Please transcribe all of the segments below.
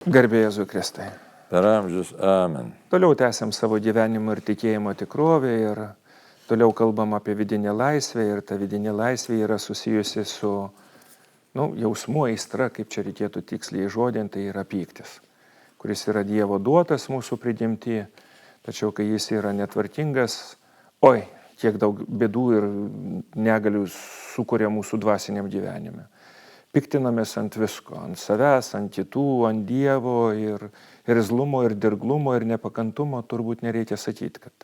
Garbė Jėzui Kristai. Per amžius, amen. Toliau tęsiam savo gyvenimo ir tikėjimo tikrovę ir toliau kalbam apie vidinę laisvę ir ta vidinė laisvė yra susijusi su jausmu, aistra, kaip čia reikėtų tiksliai žodinti, tai yra pyktis, kuris yra Dievo duotas mūsų prigimti, tačiau kai jis yra netvarkingas, kiek daug bėdų ir negalių sukuria mūsų dvasiniam gyvenime. Piktinamės ant visko, ant savęs, ant kitų, ant Dievo ir irzlumo, ir dirglumo, ir nepakantumo turbūt nereikia sakyti, kad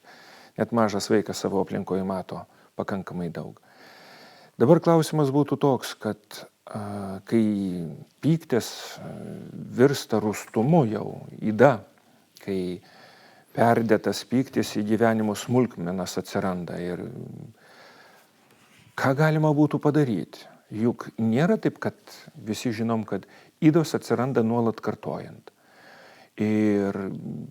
net mažas vaikas savo aplinkoje mato pakankamai daug. Dabar klausimas būtų toks, kad kai pyktis virsta rūstumu jau, yda, kai perdėtas pyktis į gyvenimo smulkmenas atsiranda ir ką galima būtų padaryti? Juk nėra taip, kad visi žinom, kad ydos atsiranda nuolat kartojant. Ir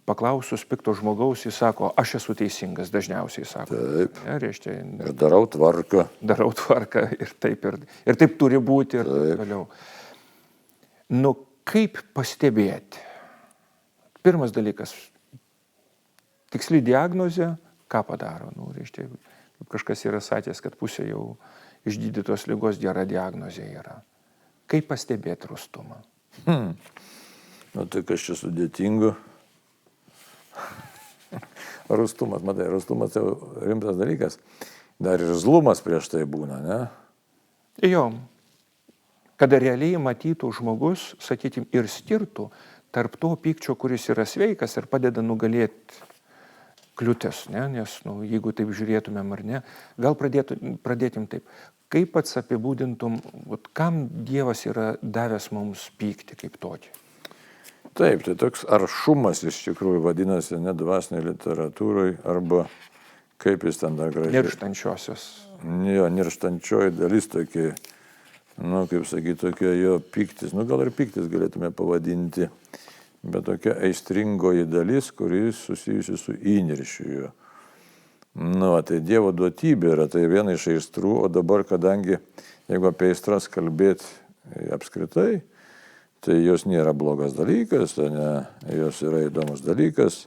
paklausus pikto žmogaus, jis sako, aš esu teisingas, dažniausiai sako. Taip. Ja, reiškia, Ir darau tvarką. Darau tvarką ir taip turi būti ir taip toliau. Kaip pastebėti? Pirmas dalykas, tiksli diagnozė, ką padaro? Reiškia, kažkas yra sakęs, kad pusė jau išgydytos ligos gera diagnozė yra. Kaip pastebėti rūstumą? Tai kas čia sudėtingo? Rūstumas, matai, rūstumas tai rimtas dalykas. Dar ir zlumas prieš tai būna, ne? Jo. Kada realiai matytų žmogus, sakykim, ir skirtų tarp to pykčio, kuris yra sveikas ir padeda nugalėti kliūtis, ne? Nes jeigu taip žiūrėtumėm ar ne, gal pradėtum taip. Kaip pats apibūdintum, kam Dievas yra davęs mums pykti kaip tokį? Taip, tai toks aršumas iš tikrųjų vadinasi ne dvasinėje literatūroje arba kaip jis ten dar gražiai. Nirštančiosios. Jo, nirštančioji dalis tokia, kaip sakyti, tokia jo pyktis, gal ir pyktis galėtume pavadinti, bet tokia aistringoji dalis, kuris susijusi su įniršiu. Tai Dievo duotybė yra, tai viena iš aistrų, o dabar, kadangi, jeigu apie aistras kalbėti apskritai, tai jos nėra blogas dalykas, jos yra įdomus dalykas,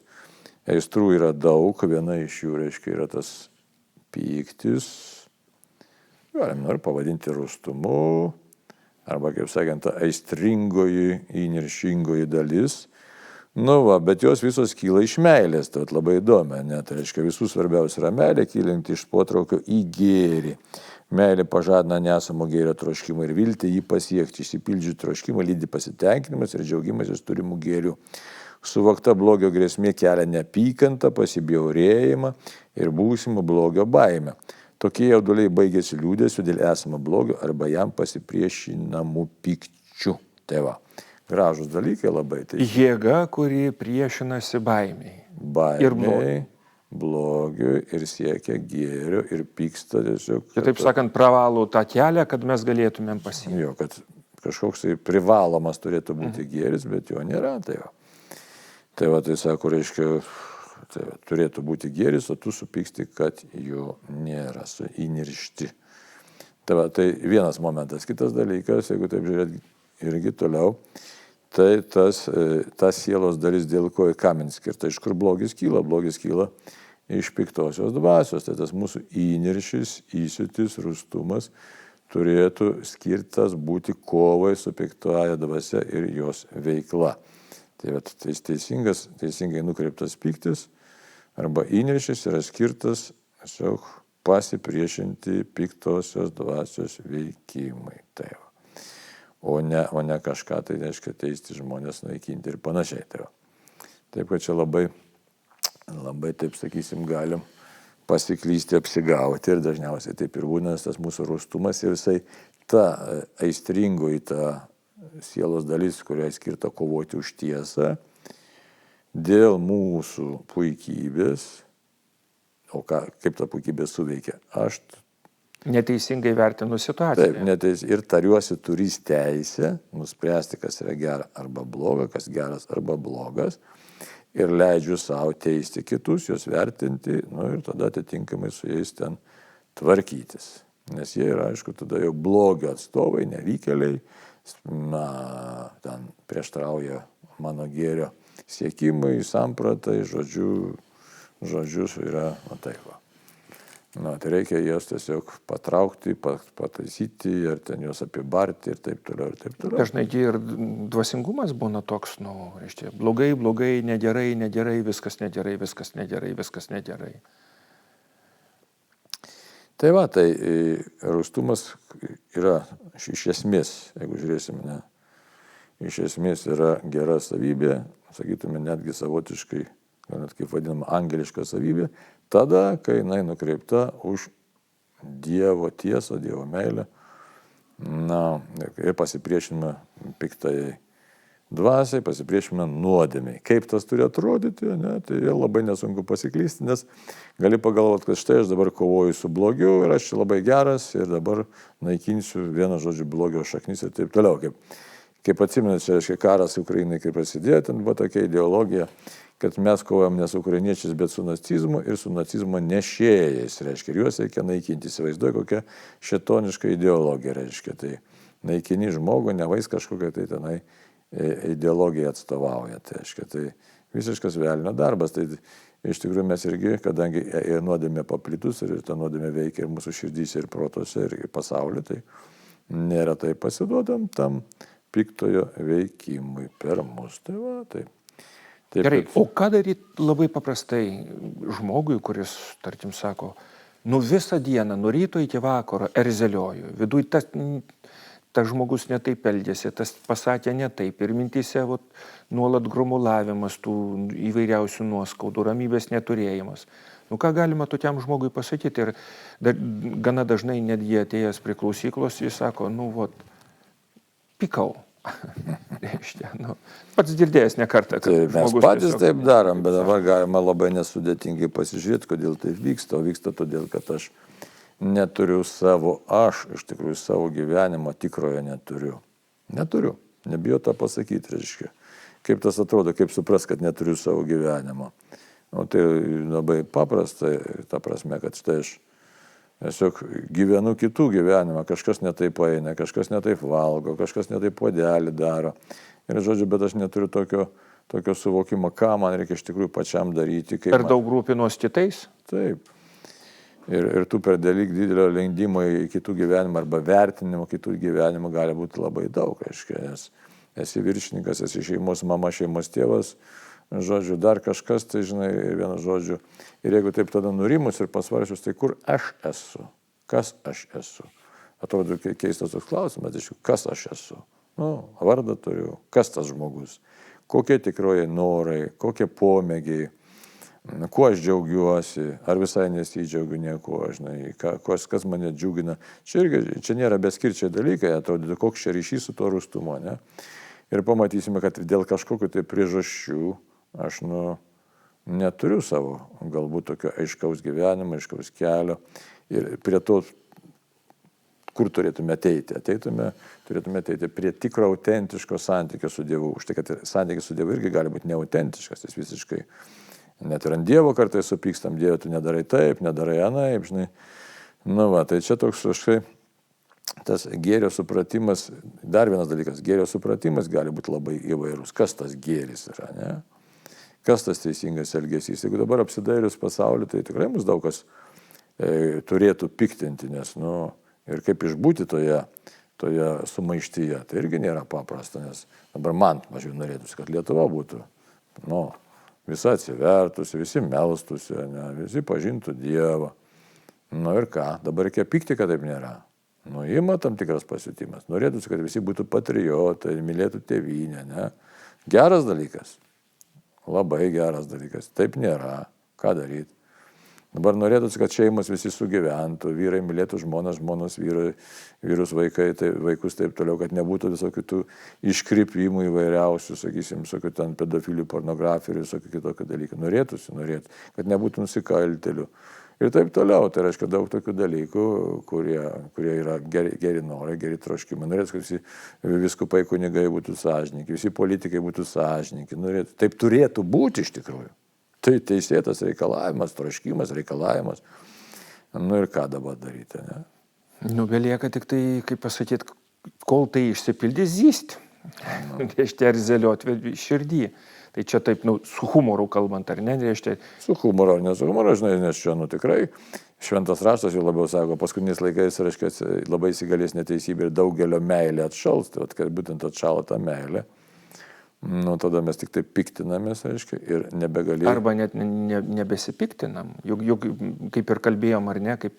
aistrų yra daug, viena iš jų, reiškia, yra tas pyktis, galim ir pavadinti rūstumu, arba, kaip sakant, ta aistringoji, įniršingoji dalis. Bet jos visos kyla iš meilės, tai labai įdomi, tai reiškia visų svarbiausia yra meilė, kylanti iš potraukio į gėrį. Meilė pažadina nesamo gėrio troškimą ir viltį jį pasiekti, išsipildžių troškimą lydi pasitenkinimas ir džiaugimasis turimų gėrių. Suvokta blogio grėsmė kelia neapykantą, pasibjaurėjimą ir būsimą blogio baimę. Tokie jauduliai baigėsi liūdėsiu dėl esamo blogio arba jam pasipriešinamų pykčių. Tai va. Gražus dalykai labai. Tai jėga, kuri priešinasi baimiai. Baimiai, blogiui ir siekia gėrio ir pyksta tiesiog. Taip sakant, pravalų tą kelią, kad mes galėtumėm pasiekti. Jo, kad kažkoks tai privalomas turėtų būti gėris, bet jo nėra. Tai sako, reiškia, turėtų būti gėris, o tu supyksti, kad jo nėra, su įniršti. Tai vienas momentas. Kitas dalykas, jeigu taip žiūrėt irgi toliau, tai tas sielos dalis, dėl ko kam skirta, iš kur blogis kyla? Blogis kyla iš piktosios dvasios. Tai tas mūsų įniršis, įsiūtis, rūstumas turėtų skirtas būti kovai su piktoja dvasia ir jos veikla. Tai teisingai nukreiptas pyktis arba įniršis yra skirtas tiesiog pasipriešinti piktosios dvasios veikimai. O ne kažką, tai reiškia teisti žmonės, naikinti ir panašiai. Taip, kad čia labai, taip sakysim, galim pasiklysti, apsigauti ir dažniausiai taip ir būna, tas mūsų rūstumas ir visai ta aistringoji, ta sielos dalis, kuriai skirta kovoti už tiesą, dėl mūsų puikybės, o kaip ta puikybė suveikia, aš neteisingai vertinu situaciją. Taip, ir tariuosi turys teisę nuspręsti, kas yra gera arba bloga, kas geras arba blogas, ir leidžiu savo teisti kitus, juos vertinti, ir tada atitinkamai su jais ten tvarkytis. Nes jie yra, aišku, tada jau blogio atstovai, nevykėliai, ten prieštrauja mano gėrio siekimai, sampratai, žodžius yra, taip va. Tai reikia jas tiesiog patraukti, pataisyti, ar ten juos apibarti ir taip toliau, ir taip toliau. Dažnai ir dvasingumas būna toks, reiškia, blogai, negerai, viskas negerai. Tai va, tai rūstumas yra iš esmės, jeigu žiūrėsime, iš esmės yra gera savybė, sakytume netgi savotiškai, net kaip vadinama, angeliška savybė, tada, kai jinai nukreipta už Dievo tiesą, Dievo meilę, ir pasipriešinimą piktajai dvasiai, pasipriešinimą nuodėmiai. Kaip tas turi atrodyti, tai labai nesunku pasiklysti, nes gali pagalvoti, kad štai aš dabar kovoju su blogiu ir aš labai geras ir dabar naikinsiu vieną žodžių blogio šaknis ir taip toliau. Kaip atsimenat, čia reiškia karas Ukrainai, kai prasidėjo, ten buvo tokia ideologija, kad mes kovojam ne su ukrainiečiais, bet su nacizmu ir su nacizmo nešėjais, reiškia, ir juos reikia naikinti. Įsivaizduoju, kokia šėtoniška ideologija, reiškia, tai naikini žmogų, nevais kažkokia tai tenai ideologija atstovauja, tai reiškia, tai visiškas velnio darbas, tai iš tikrųjų mes irgi, kadangi nuodėmė paplitus ir ta nuodėmė veikia ir mūsų širdyse, ir protose, ir pasaulyje, tai neretai pasiduodam tam piktojo veikimui per mus. Tai va, taip. Gerai, o ką daryti labai paprastai žmogui, kuris, tarkim, sako, visą dieną, nuo ryto iki vakaro erzelioju, viduj tas žmogus netaip elgėsi, tas pasakė netaip ir mintise nuolat grumulavimas tų įvairiausių nuoskaudų, ramybės neturėjimas. Ką galima tokiam žmogui pasakyti? Ir gana dažnai netgi atėjęs prie klausyklos, jis sako, pikau. Pats girdėjęs ne kartą, kad mes patys taip darom, bet dabar galima labai nesudėtingai pasižiūrėti, kodėl taip vyksta. O vyksta todėl, kad aš neturiu iš tikrųjų savo gyvenimo tikrojo neturiu. Neturiu, nebijau tą pasakyti, reiškia. Kaip tas atrodo, kaip supras, kad neturiu savo gyvenimo. Tai labai paprasta, ta prasme, kad štai aš tiesiog gyvenu kitų gyvenimą, kažkas netaip eina, kažkas netaip valgo, kažkas netaip puodelį daro. Ir žodžiu, bet aš neturiu tokio suvokimo, ką man reikia iš tikrųjų pačiam daryti. Per daug rūpinuos kitais? Taip. Ir tų per dalyk didelio lendimo į kitų gyvenimą arba vertinimo kitų gyvenimų gali būti labai daug, reiškia, nes esi viršininkas, esi šeimos mama, šeimos tėvas, žodžiu, dar kažkas, tai žinai, ir vienas žodžiu. Ir jeigu taip tada nurimus ir pasvaršius, tai kur aš esu? Kas aš esu? Atrodo keistas toks klausimas, aišku, kas aš esu? Vardą turiu, kas tas žmogus? Kokie tikroji norai, kokie pomėgiai, kuo aš džiaugiuosi, ar visai nesidžiaugiu nieko, žinai, kas mane džiugina. Čia nėra beskirčiai dalykai, atrodo, koks čia ryšys su to rūstumo, ne? Ir pamatysime, kad dėl kažkokių tai priežasčių aš neturiu savo galbūt tokio aiškaus gyvenimo, aiškaus kelio. Ir prie to, kur turėtume ateiti? Turėtume ateiti prie tikro autentiško santykio su Dievu. Už tai, kad santykis su Dievu irgi gali būti neautentiškas, jis visiškai net ir ant Dievo kartais supykstam, Dieve, tu nedarai taip, nedarai anaip, žinai. Tai čia toks kažkai tas gėrio supratimas, dar vienas dalykas, gėrio supratimas gali būti labai įvairūs. Kas tas gėris yra, ne? Kas tas teisingas elgesys? Jeigu dabar apsidairius pasaulį, tai tikrai mus daug kas turėtų piktinti, nes, ir kaip išbūti toje sumaištyje, tai irgi nėra paprasta, nes dabar man, mažiau norėtųsi, kad Lietuva būtų, visa atsivertusi, visi melstusi, visi pažintų Dievą. Ir ką, dabar reikia pykti, kad taip nėra. Ima tam tikras pasiutimas. Norėtųsi, kad visi būtų patriotai, mylėtų tėvynę, ne? Geras dalykas. Labai geras dalykas. Taip nėra. Ką daryti? Dabar norėtųsi, kad šeimos visi sugyventų, vyrai mylėtų žmonas, žmonos vyrus, vaikus taip toliau, kad nebūtų visokių tų iškrypimų įvairiausių, sakysim, visokių ten pedofilių, pornografijų ir visokių kitokių dalykų. Norėtųsi, kad nebūtų nusikaltėlių. Ir taip toliau, tai reiškia daug tokių dalykų, kurie yra geri norai, geri troškimai. Norėtų, kad visi vyskupai kunigai būtų sąžininkai, visi politikai būtų sąžininkai. Taip turėtų būti iš tikrųjų. Tai teisėtas reikalavimas, troškimas, reikalavimas. Ir ką dabar daryti, ne? Belieka tik tai, kaip pasakyti, kol tai išsipildys, zysti. Reiškia, erzeliuoti širdį. Tai čia taip, su humoru kalbant, ar ne, reiškia. Su humoru ar ne su humoru, žinai, nes čia, tikrai šventas raštas jau labiau sako, paskutiniais laikais, reiškia, labai įsigalės neteisybė ir daugelio meilė atšals, tai kad būtent atšalo tą meilę. Tada mes tik taip piktinamės, reiškia, ir nebegalėjome. Arba net nebesipiktinam. Juk kaip ir kalbėjom, ar ne, kaip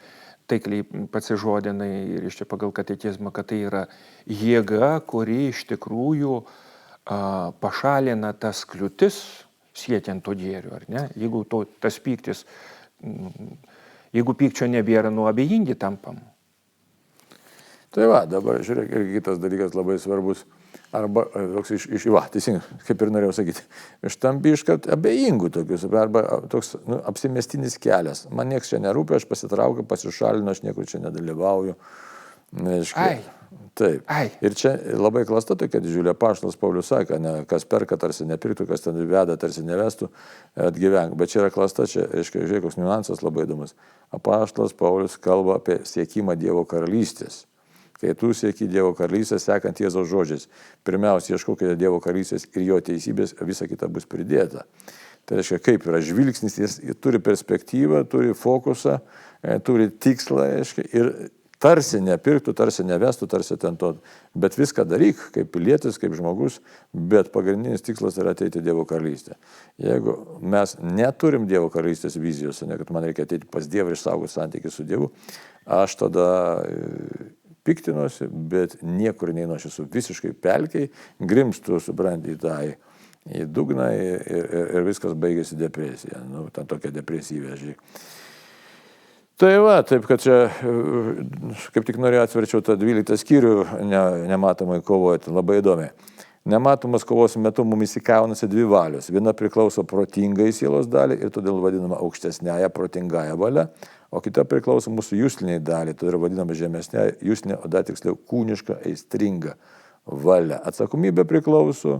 taikliai pasižodinai, reiškia, pagal katekizmą, kad tai yra jėga, kuri iš tikrųjų pašalina tas kliūtis siekiant to gėrio, ar ne? Jeigu tas pyktis, jeigu pykčio nebėra, abejingi tampam. Tai va, dabar žiūrėk, ir kitas dalykas labai svarbus. Arba toks teisingai, kaip ir norėjau sakyti, ištampi iškart abejingų tokius, arba toks apsimestinis kelias. Man nieks čia nerūpia, aš pasitraukiu, pasišalinu, aš niekur čia nedalyvauju. Taip. Ir čia labai klasta tokia didžiulė, apaštalas Paulius sakė, ne, kas perka, tarsi nepirktų, kas ten veda, tarsi nevestų, atgyvenk. Bet čia yra klasta, čia, reiškia, žiūrėk, koks niuansas labai įdomus. Apaštalas Paulius kalba apie siekimą Dievo karalystės. Kai tu sieki Dievo karalystės, sekant Jėzaus žodžiais, pirmiausia, ieškokite Dievo karalystės ir jo teisybės, visa kita bus pridėta. Tai reiškia, kaip yra žvilgsnis, jis turi perspektyvą, turi fokusą, turi tikslą, reiškia, ir tarsi nepirktų, tarsi nevestų, tarsi ten to, bet viską daryk, kaip pilietis, kaip žmogus, bet pagrindinis tikslas yra ateiti Dievo karalystę. Jeigu mes neturim Dievo karalystės vizijos, ne, kad man reikia ateiti pas Dievą ir išsaugoti santykį su Dievu, aš tada piktinuosi, bet niekur neinu, aš esu visiškai pelkiai, grimstu, supranti, į dugną ir viskas baigėsi depresija. Ten tokia depresyvė, žiūrėk. Tai va, taip kad čia, kaip tik norėjau atverčiau tą 12 skyrių nematomai kovoti, labai įdomiai. Nematomas kovos metu mumis įkaunasi dvi valios. Viena priklauso protingai sielos dalį ir todėl vadinama aukštesnėje protingąją valią, o kita priklauso mūsų jusliniai dalį, todėl vadinama žemesnėje juslinė, o dar tiksliau kūniška aistringa valia. Atsakomybė priklauso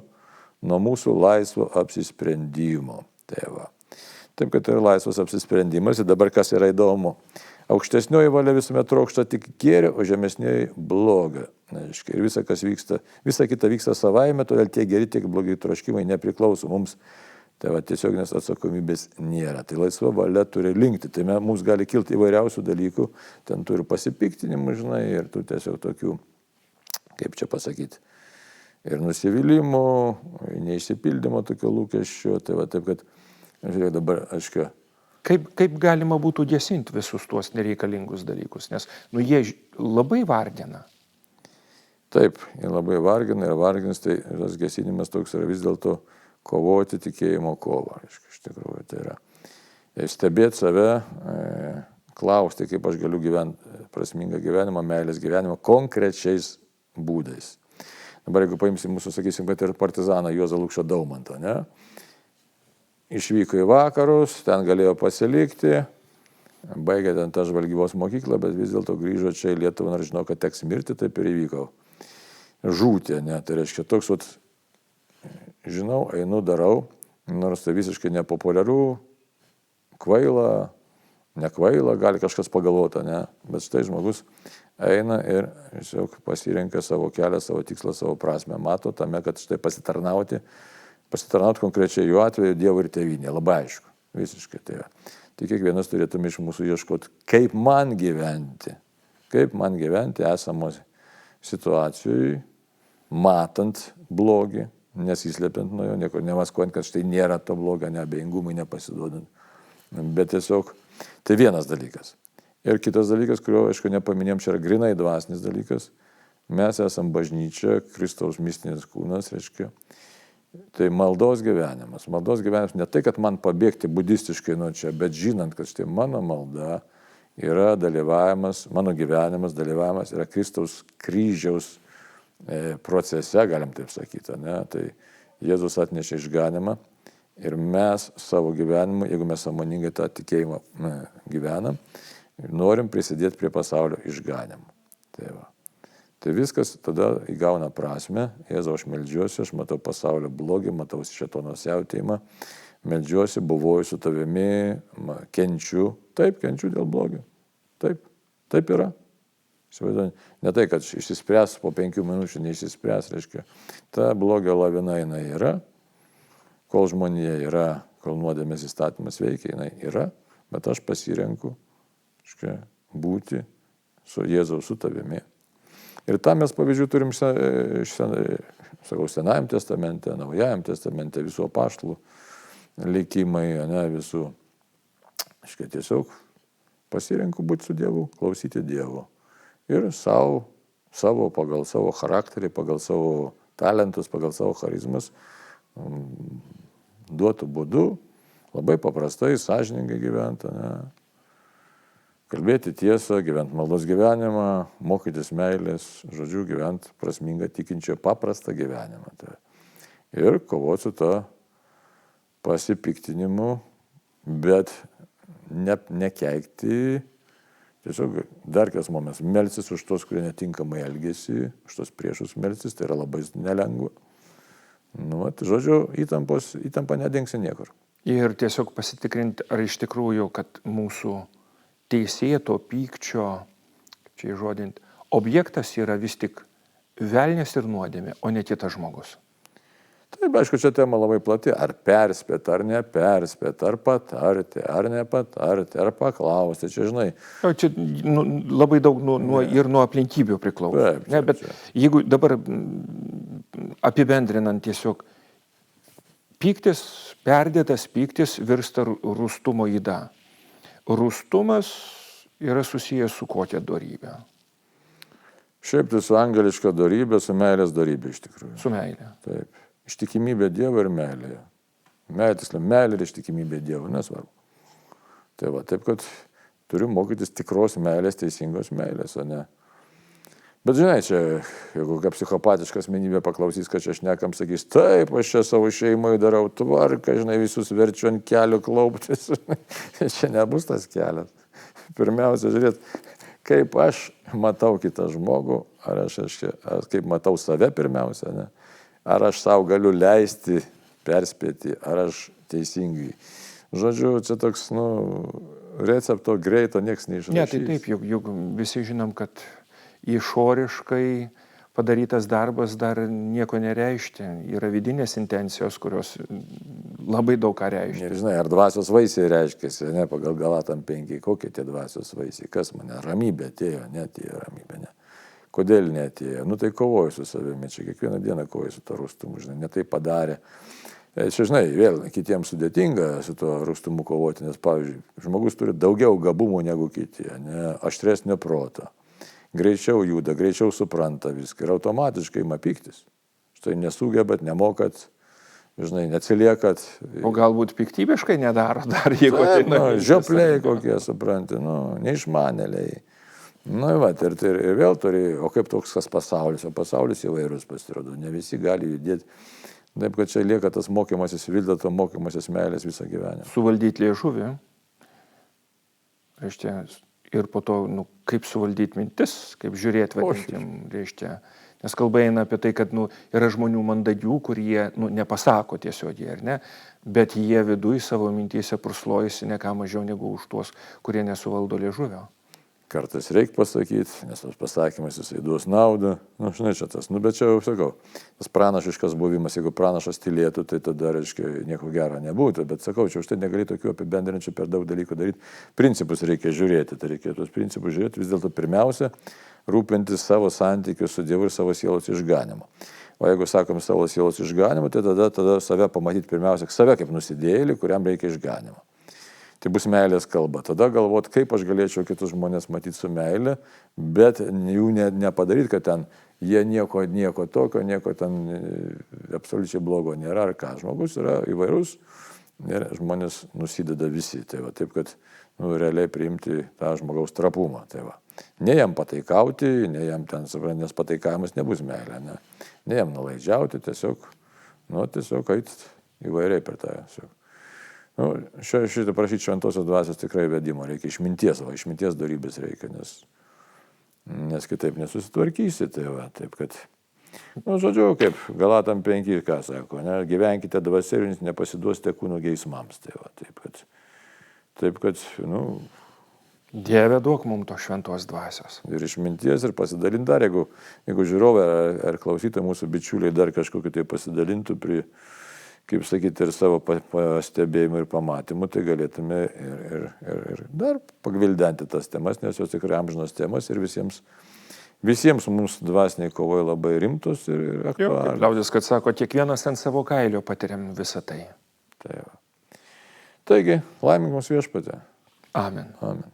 nuo mūsų laisvo apsisprendimo. Tai va. Taip, kad tai yra laisvas apsisprendimas ir dabar kas yra įdomu. Aukštesnioji valia visuomet trokšta tik gėrio, o žemesnioji blogio. Ir visa kita vyksta savaime, todėl tiek geri, tiek blogi troškimai nepriklauso mums. Tai va, tiesioginės atsakomybės nėra. Tai laisva valia turi linkti. Tai mums gali kilti įvairiausių dalykų. Ten turi pasipiktinimų, žinai, ir tu tiesiog tokių, kaip čia pasakyti, ir nusivylimų, neišsipildymo tokio lūkesčio. Tai va, taip, kad, žiūrėk, dabar aiškiai. Kaip galima būtų gesinti visus tuos nereikalingus dalykus, nes jie labai vargina. Taip, jie labai vargina ir vargins, tai tas gesinimas toks yra vis dėlto kovoti tikėjimo kovą. Iš tikrųjų, tai yra stebėti save, klausti, kaip aš galiu gyventi prasmingą gyvenimą, meilės gyvenimą konkrečiais būdais. Dabar jeigu paimsim mūsų, sakysim, kad ir partizaną Juozą Lukšą Daumantą, ne? Išvyko į vakarus, ten galėjo pasilikti, baigė ten tą žvalgybos mokyklą, bet vis dėlto grįžo čia į Lietuvą, nors žinau, kad teks mirti, taip ir įvyko. Žūtė, ne, tai reiškia toks, žinau, einu, darau, nors tai visiškai nepopuliaru, kvaila, nekvaila, gali kažkas pagalvoti, ne, bet štai žmogus eina ir tiesiog pasirenka savo kelią, savo tikslą, savo prasme, mato tame, kad štai pasitarnauti konkrečiai jų atveju Dievo ir tėvynė, labai aišku, visiškai tai. Tai kiekvienas turėtume iš mūsų ieškoti, kaip man gyventi esamos situacijoje, matant blogį, nesislepiant nuo jo, niekur nemaskojant, kad štai nėra to blogio, neabejingumui nepasiduodant. Bet tiesiog, tai vienas dalykas. Ir kitas dalykas, kurio, aišku, nepaminėjom, čia yra grinai dvasinis dalykas. Mes esam bažnyčia, Kristaus mistinis kūnas, reiškia. Tai maldos gyvenimas ne tai, kad man pabėgti budistiškai nuo čia, bet žinant, kad štai mano malda yra dalyvavimas, mano gyvenimas, dalyvavimas yra Kristaus kryžiaus procese, galim taip sakyti, ne? Tai Jėzus atnešė išganimą ir mes savo gyvenimu, jeigu mes sąmoningai tą tikėjimą gyvenam, norim prisidėti prie pasaulio išganimo. Tai va. Tai viskas tada įgauna prasme. Jėzau, aš meldžiuosi, aš matau pasaulio blogį, matau šėtono siautėjimą, meldžiuosi, buvoju su tavimi, kenčiu. Taip, kenčiu dėl blogio. Taip yra. Ne tai, kad išsispręs po 5 minučių, neišsispręs, reiškia, ta blogio lavina jinai yra, kol žmonija yra, kol nuodėmės įstatymas veikia, jinai yra, bet aš pasirenku, reiškia, būti su Jėzaus su tavimi. Ir tam mes pavyzdžių turim Senajam testamente, Naujajam testamente, visų apaštalų likimai, ne, visų. Aiškiai, tiesiog pasirenku būti su Dievu, klausyti Dievo. Ir savo, pagal savo charakterį, pagal savo talentus, pagal savo charizmas, duotų būdu, labai paprastai, sąžiningai gyventi, ne. Kalbėti tiesą, gyventi maldos gyvenimą, mokytis meilės, žodžiu, gyventi prasmingą tikinčio paprastą gyvenimą. Ir kovoti su to pasipiktinimu, bet nekeikti, tiesiog dar kas momentas, melsis už tos, kurie netinkamai elgesi, už tos priešus melsis, tai yra labai nelengva. Žodžiu, įtampa nedingsi niekur. Ir tiesiog pasitikrinti, ar iš tikrųjų, kad mūsų teisėto pykčio, kaip čia įžodinti, objektas yra vis tik velnias ir nuodėmė, o ne kitas žmogus. Taip, aišku, čia tema labai plati. Ar perspėti, ar neperspėti, ar patarti, ar nepatarti, ar paklausti, čia žinai. Čia labai daug ir nuo aplinkybių priklauso. Taip, ne, bet jeigu dabar apibendrinant tiesiog, pyktis, perdėtas pyktis virsta rūstumo yda. Rūstumas yra susijęs su kokia dorybė? Šiaip tai su angeliška dorybė, su meilės dorybė iš tikrųjų. Su meilė. Taip. Ištikimybė Dievo ir meilė. Meilė ir ištikimybė Dievo, nesvarbu. Tai va, taip, kad turiu mokytis tikros meilės, teisingos meilės, o ne. Bet žinai, čia, jeigu kokia psichopatiška asmenybė paklausys, kad čia šnekam, sakys, taip, aš čia savo šeimai darau tvarką, žinai, visus verčiu ant kelių klauptis. Čia nebus tas kelias. Pirmiausia, žiūrėt, kaip aš matau kitą žmogų, ar kaip matau save pirmiausia, ne? Ar aš savo galiu leisti, perspėti, ar aš teisingai. Žodžiu, čia toks, recepto greito nieks neišrašys. Ne, tai taip, juk visi žinom, kad išoriškai padarytas darbas dar nieko nereiškia. Yra vidinės intencijos, kurios labai daug ką reiškia. Ir žinai, ar dvasios vaisiai reiškiasi, ne, pagal Galatam 5, kokie tie dvasios vaisiai, kas mane, ramybė atėjo, netėjo ramybė, ne. Kodėl netėjo? Tai kovoju su savimi, čia kiekvieną dieną kovoju su to rūstumu, žinai, ne tai padarė. Čia, žinai, vėl kitiems sudėtinga su to rūstumu kovoti, nes, pavyzdžiui, žmogus turi daugiau gabumų negu kiti, ne, aštresnio proto. Greičiau juda, greičiau supranta viską ir automatiškai ima pyktis. Štai nesugebat, nemokat, žinai, neatsiliekat. O galbūt piktybiškai nedaro dar, jeigu tai žiopliai kokie, supranti, neišmanėliai. Ir vėl turi, o kaip toks kas pasaulis, o pasaulis įvairus pasirodo, ne visi gali judėti. Taip, kad čia lieka tas mokymasis, vildato mokymasis meilės visą gyvenimą. Suvaldyti liežuvį, reiškia, ir po to, kaip suvaldyti mintis, kaip žiūrėti, vadinkim, reiškia. Nes kalba eina apie tai, kad yra žmonių mandagių, kurie nepasako tiesiogiai, ar ne, bet jie viduj savo mintyse purslojasi ne ką mažiau negu už tuos, kurie nesuvaldo liežuvio. Kartais reikia pasakyti, nes tas pasakymas jisai duos naudą. Žinai, čia tas, bet čia jau sakau, tas pranašiškas buvimas, jeigu pranašas tylėtų, tai tada, reiškia, nieko gero nebūtų. Bet sakau, čia už tai negali tokių apibendrinčių per daug dalykų daryti. Principus reikia žiūrėti, tai reikia tuos principus žiūrėti. Vis dėlto pirmiausia, rūpintis savo santykius su Dievu ir savo sielos išganimu. O jeigu sakom savo sielos išganimu, tai tada save pamatyti pirmiausia, save kaip nusidėjėlį, kuriam reikia išganimo. Tai bus meilės kalba. Tada galvot, kaip aš galėčiau kitus žmonės matyti su meilė, bet jų nepadaryti, kad ten jie nieko tokio, nieko ten absoliučiai blogo nėra, ar ką. Žmogus yra įvairus ir žmonės nusideda visi. Tai va, taip, kad realiai priimti tą žmogaus trapumą. Tai va. Ne jam pataikauti, ne jam ten, nes pataikavimas nebus meilė, ne jam nulaidžiauti, tiesiog eit įvairiai per tą. Šitą prašyti šventosios dvasios tikrai vedimo, reikia išminties dorybės reikia, nes kitaip nesusitvarkysi, tai va, taip kad, žodžiu, kaip Galatam 5, ką sako, ne, gyvenkite dvasia ir nepasiduosite kūno geismams, tai va, taip kad, Dieve duok mums to šventos dvasios. Ir išminties, ir pasidalinti dar, jeigu žiūrovai ar klausytojai mūsų bičiuliai dar kažkokį tai pasidalintų kaip sakyti, ir savo pastebėjimų ir pamatymų, tai galėtume ir dar pagvildenti tas temas, nes jos tikrai amžinos temas ir visiems mums dvasiniai kovoja labai rimtos ir aktualios. Liaudis, kad sako, kiekvienas ant savo kailio patiriam visą tai. Taigi, laimink mums Viešpatie. Amen. Amen.